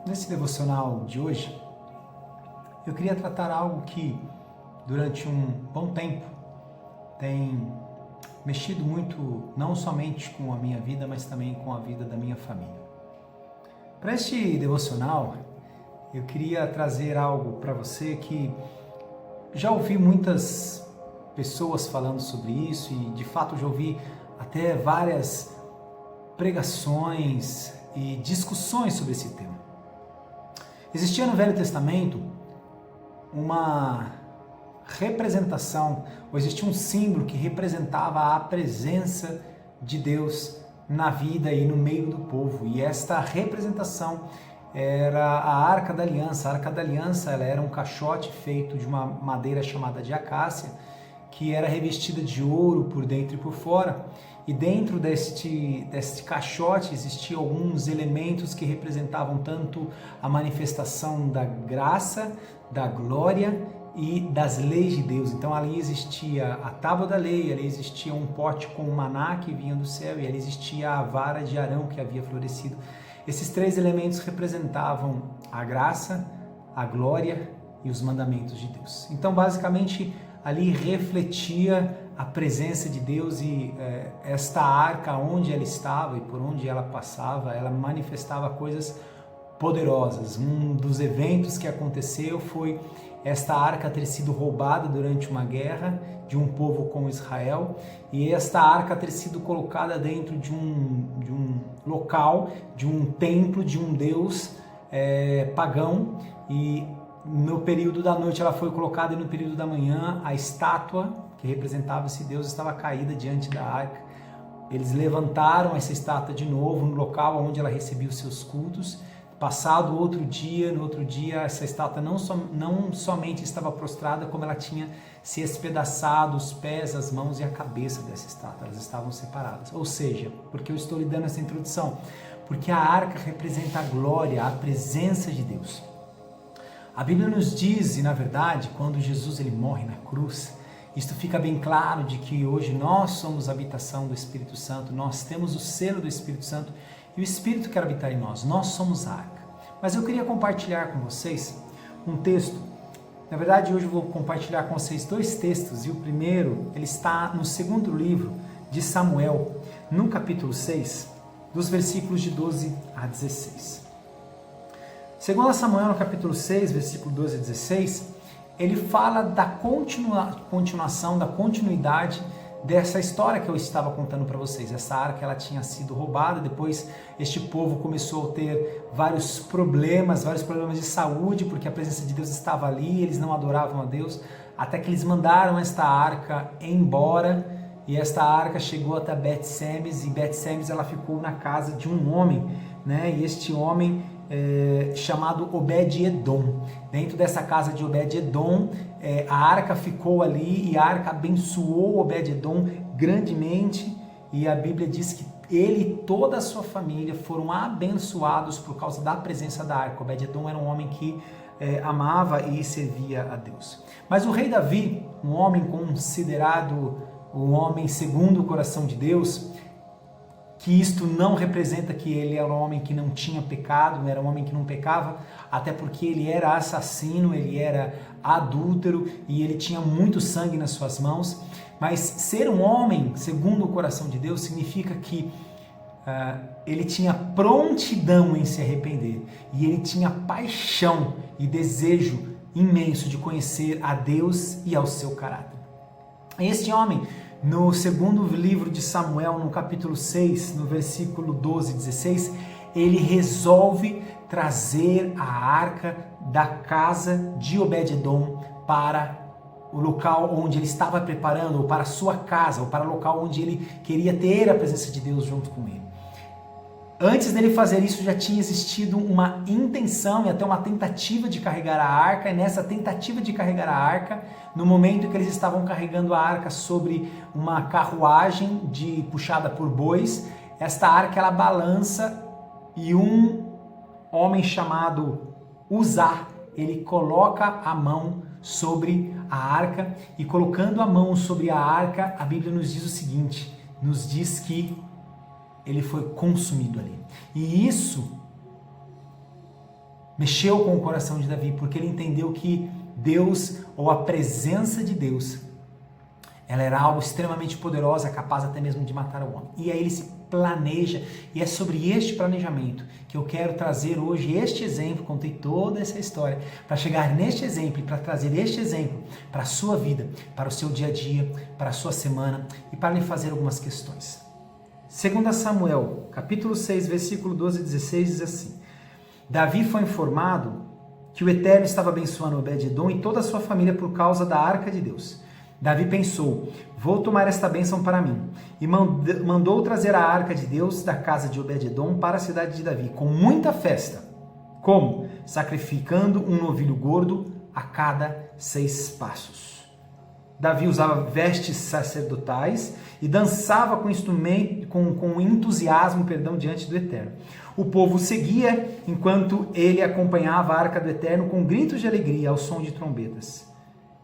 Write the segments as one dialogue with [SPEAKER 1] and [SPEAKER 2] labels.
[SPEAKER 1] Nesse devocional de hoje, eu queria tratar algo que durante um bom tempo tem mexido muito, não somente com a minha vida, mas também com a vida da minha família. Para este devocional, eu queria trazer algo para você que já ouvi muitas pessoas falando sobre isso e de fato já ouvi até várias pregações e discussões sobre esse tema. Existia no Velho Testamento uma representação, ou existia um símbolo que representava a presença de Deus na vida e no meio do povo. E esta representação era a Arca da Aliança. A Arca da Aliança ela era um caixote feito de uma madeira chamada de acácia, que era revestida de ouro por dentro e por fora. E dentro deste caixote existiam alguns elementos que representavam tanto a manifestação da graça, da glória e das leis de Deus. Então ali existia a tábua da lei, ali existia um pote com maná que vinha do céu e ali existia a vara de Arão que havia florescido. Esses três elementos representavam a graça, a glória e os mandamentos de Deus. Então basicamente ali refletia a presença de Deus e esta arca, onde ela estava e por onde ela passava, ela manifestava coisas poderosas. Um dos eventos que aconteceu foi esta arca ter sido roubada durante uma guerra de um povo com Israel e esta arca ter sido colocada dentro de um local, de um templo, de um deus pagão, e no período da noite ela foi colocada e no período da manhã a estátua que representava esse Deus estava caída diante da arca. Eles levantaram essa estátua de novo no local onde ela recebia os seus cultos. Passado no outro dia essa estátua não somente estava prostrada, como ela tinha se espedaçado os pés, as mãos e a cabeça dessa estátua. Elas estavam separadas. Ou seja, porque eu estou lhe dando essa introdução? Porque a arca representa a glória, a presença de Deus. A Bíblia nos diz, e na verdade, quando Jesus ele morre na cruz, isto fica bem claro de que hoje nós somos a habitação do Espírito Santo, nós temos o selo do Espírito Santo e o Espírito quer habitar em nós, nós somos a arca. Mas eu queria compartilhar com vocês um texto. Na verdade, hoje eu vou compartilhar com vocês dois textos e o primeiro, ele está no segundo livro de Samuel, no capítulo 6, dos versículos de 12 a 16. Segundo Samuel, no capítulo 6, versículo 12 a 16, ele fala da continuação, da continuidade dessa história que eu estava contando para vocês. Essa arca ela tinha sido roubada, depois este povo começou a ter vários problemas de saúde, porque a presença de Deus estava ali, eles não adoravam a Deus, até que eles mandaram esta arca embora, e esta arca chegou até Bet-Semes, e Bet-Semes ela ficou na casa de um homem, né? E este homem chamado Obed-Edom. Dentro dessa casa de Obed-Edom, a arca ficou ali e a arca abençoou Obed-Edom grandemente, e a Bíblia diz que ele e toda a sua família foram abençoados por causa da presença da arca. Obed-Edom era um homem que amava e servia a Deus. Mas o rei Davi, um homem considerado um homem segundo o coração de Deus, que isto não representa que ele era um homem que não tinha pecado, era um homem que não pecava, até porque ele era assassino, ele era adúltero e ele tinha muito sangue nas suas mãos. Mas ser um homem segundo o coração de Deus significa que ele tinha prontidão em se arrepender e ele tinha paixão e desejo imenso de conhecer a Deus e ao seu caráter. Este homem, no segundo livro de Samuel, no capítulo 6, no versículo 12 e 16, ele resolve trazer a arca da casa de Obed-Edom para o local onde ele estava preparando, ou para a sua casa, ou para o local onde ele queria ter a presença de Deus junto com ele. Antes dele fazer isso, já tinha existido uma intenção e até uma tentativa de carregar a arca, e nessa tentativa de carregar a arca, no momento que eles estavam carregando a arca sobre uma carruagem puxada por bois, esta arca ela balança e um homem chamado Uzá, ele coloca a mão sobre a arca, e colocando a mão sobre a arca, a Bíblia nos diz o seguinte, nos diz que ele foi consumido ali. E isso mexeu com o coração de Davi, porque ele entendeu que Deus, ou a presença de Deus, ela era algo extremamente poderosa, capaz até mesmo de matar o homem. E aí ele se planeja, e é sobre este planejamento que eu quero trazer hoje este exemplo. Contei toda essa história para chegar neste exemplo e para trazer este exemplo para a sua vida, para o seu dia a dia, para a sua semana e para lhe fazer algumas questões. 2 Samuel, capítulo 6, versículo 12 e 16 diz assim: Davi foi informado que o Eterno estava abençoando Obed-edom e toda a sua família por causa da arca de Deus. Davi pensou, vou tomar esta bênção para mim, e mandou trazer a arca de Deus da casa de Obed-edom para a cidade de Davi, com muita festa. Como? Sacrificando um novilho gordo a cada 6 passos. Davi usava vestes sacerdotais e dançava com entusiasmo, diante do Eterno. O povo seguia enquanto ele acompanhava a arca do Eterno com gritos de alegria ao som de trombetas.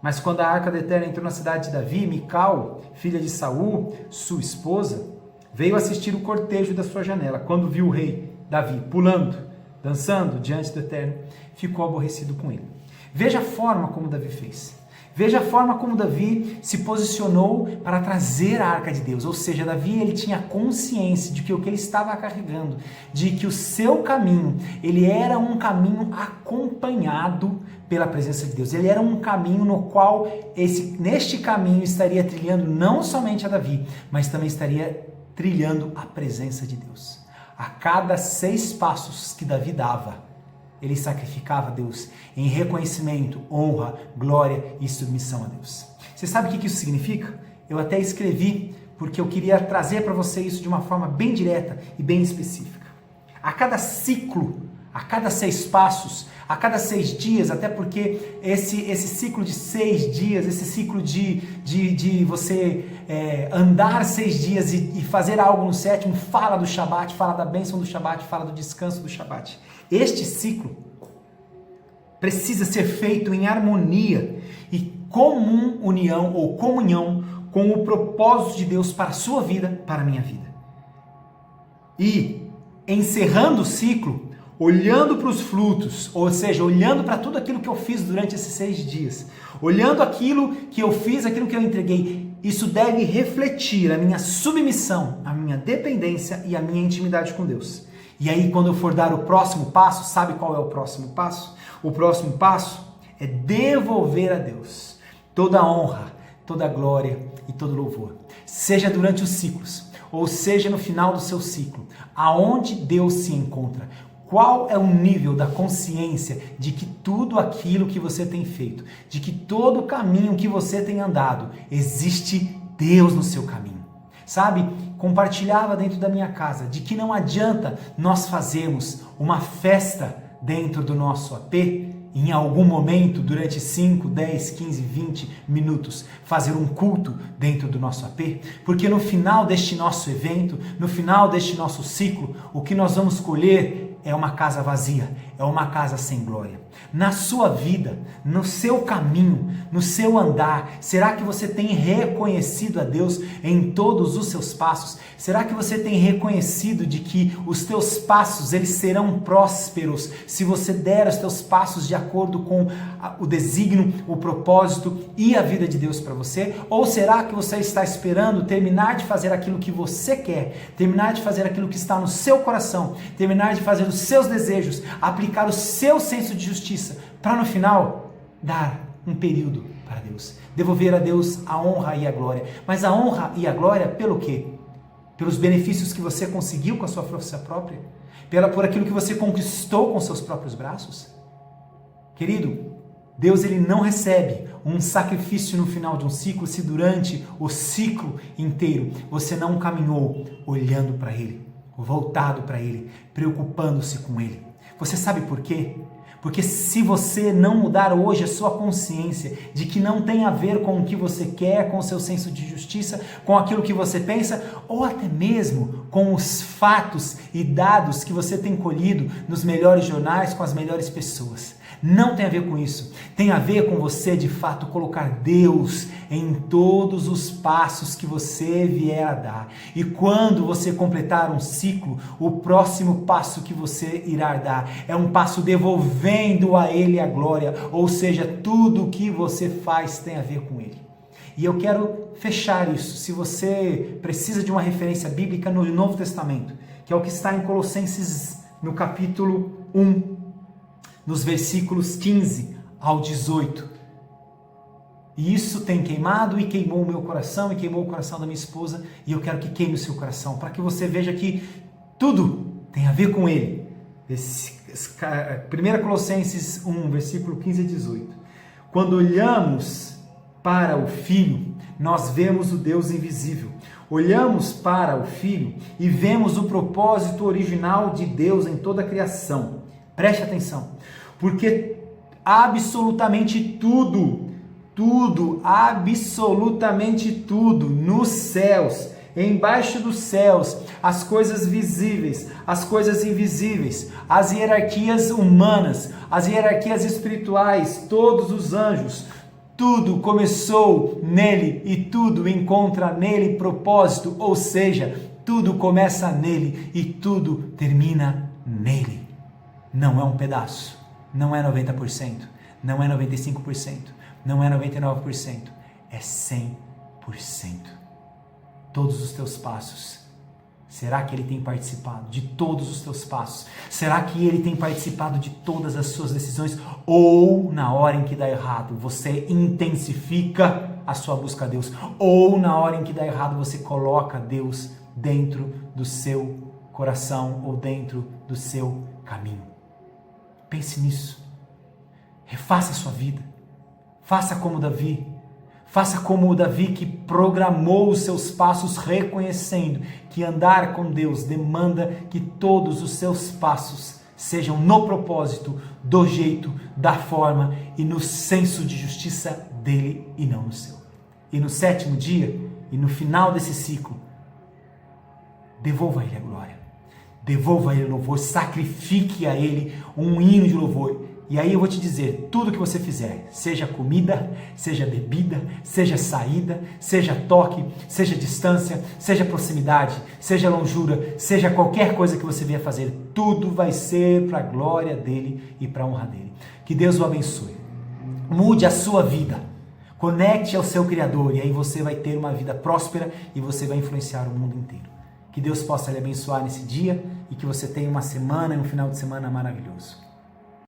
[SPEAKER 1] Mas quando a arca do Eterno entrou na cidade de Davi, Mical, filha de Saul, sua esposa, veio assistir o cortejo da sua janela. Quando viu o rei Davi pulando, dançando diante do Eterno, ficou aborrecido com ele. Veja a forma como Davi fez. Veja a forma como Davi se posicionou para trazer a arca de Deus. Ou seja, Davi ele tinha consciência de que o que ele estava carregando, de que o seu caminho, ele era um caminho acompanhado pela presença de Deus. Ele era um caminho no qual, neste caminho, estaria trilhando não somente a Davi, mas também estaria trilhando a presença de Deus. A cada 6 passos que Davi dava, ele sacrificava a Deus em reconhecimento, honra, glória e submissão a Deus. Você sabe o que isso significa? Eu até escrevi porque eu queria trazer para você isso de uma forma bem direta e bem específica. A cada ciclo, a cada 6 passos, a cada 6 dias, até porque esse ciclo de 6 dias, esse ciclo de você andar 6 dias e fazer algo no 7º, fala do Shabat, fala da bênção do Shabat, fala do descanso do Shabat. Este ciclo precisa ser feito em harmonia e comum união ou comunhão com o propósito de Deus para a sua vida, para a minha vida. E encerrando o ciclo, olhando para os frutos, ou seja, olhando para tudo aquilo que eu fiz durante esses 6 dias, olhando aquilo que eu fiz, aquilo que eu entreguei, isso deve refletir a minha submissão, a minha dependência e a minha intimidade com Deus. E aí, quando eu for dar o próximo passo, sabe qual é o próximo passo? O próximo passo é devolver a Deus toda a honra, toda a glória e todo louvor. Seja durante os ciclos, ou seja no final do seu ciclo, aonde Deus se encontra. Qual é o nível da consciência de que tudo aquilo que você tem feito, de que todo o caminho que você tem andado, existe Deus no seu caminho? Sabe, compartilhava dentro da minha casa de que não adianta nós fazermos uma festa dentro do nosso AP, em algum momento, durante 5, 10, 15, 20 minutos, fazer um culto dentro do nosso AP, porque no final deste nosso evento, no final deste nosso ciclo, o que nós vamos colher é uma casa vazia, é uma casa sem glória. Na sua vida, no seu caminho, no seu andar, será que você tem reconhecido a Deus em todos os seus passos? Será que você tem reconhecido de que os teus passos eles serão prósperos se você der os teus passos de acordo com o desígnio, o propósito e a vida de Deus para você? Ou será que você está esperando terminar de fazer aquilo que você quer, terminar de fazer aquilo que está no seu coração, terminar de fazer os seus desejos, aplicar o seu senso de justiça, para no final dar um período para Deus, devolver a Deus a honra e a glória. Mas a honra e a glória pelo quê? Pelos benefícios que você conseguiu com a sua força própria? Por aquilo que você conquistou com seus próprios braços? Querido, Deus ele não recebe um sacrifício no final de um ciclo se durante o ciclo inteiro você não caminhou olhando para Ele, voltado para Ele, preocupando-se com Ele. Você sabe por quê? Porque se você não mudar hoje a sua consciência de que não tem a ver com o que você quer, com o seu senso de justiça, com aquilo que você pensa, ou até mesmo com os fatos e dados que você tem colhido nos melhores jornais, com as melhores pessoas. Não tem a ver com isso. Tem a ver com você, de fato, colocar Deus em todos os passos que você vier a dar. E quando você completar um ciclo, o próximo passo que você irá dar é um passo devolvendo a Ele a glória. Ou seja, tudo o que você faz tem a ver com Ele. E eu quero fechar isso. Se você precisa de uma referência bíblica no Novo Testamento, que é o que está em Colossenses, no capítulo 1, nos versículos 15 ao 18. E isso tem queimado e queimou o meu coração e queimou o coração da minha esposa, e eu quero que queime o seu coração, para que você veja que tudo tem a ver com Ele. 1 Colossenses 1, versículo 15 a 18. Quando olhamos para o Filho, nós vemos o Deus invisível. Olhamos para o Filho e vemos o propósito original de Deus em toda a criação. Preste atenção, porque absolutamente tudo, absolutamente tudo, nos céus, embaixo dos céus, as coisas visíveis, as coisas invisíveis, as hierarquias humanas, as hierarquias espirituais, todos os anjos, tudo começou nele e tudo encontra nele propósito, ou seja, tudo começa nele e tudo termina nele. Não é um pedaço, não é 90%, não é 95%, não é 99%, é 100%. Todos os teus passos. Será que Ele tem participado de todos os teus passos? Será que Ele tem participado de todas as suas decisões? Ou na hora em que dá errado, você intensifica a sua busca a Deus? Ou na hora em que dá errado, você coloca Deus dentro do seu coração ou dentro do seu caminho? Pense nisso. Refaça a sua vida. Faça como Davi. Faça como o Davi, que programou os seus passos reconhecendo que andar com Deus demanda que todos os seus passos sejam no propósito, do jeito, da forma e no senso de justiça dele e não no seu. E no 7º dia, e no final desse ciclo, devolva a Ele a glória, devolva a Ele o louvor, sacrifique a Ele um hino de louvor. E aí eu vou te dizer, tudo que você fizer, seja comida, seja bebida, seja saída, seja toque, seja distância, seja proximidade, seja longura, seja qualquer coisa que você venha fazer, tudo vai ser para a glória dele e para a honra dele. Que Deus o abençoe. Mude a sua vida. Conecte ao seu Criador e aí você vai ter uma vida próspera e você vai influenciar o mundo inteiro. Que Deus possa lhe abençoar nesse dia e que você tenha uma semana e um final de semana maravilhoso.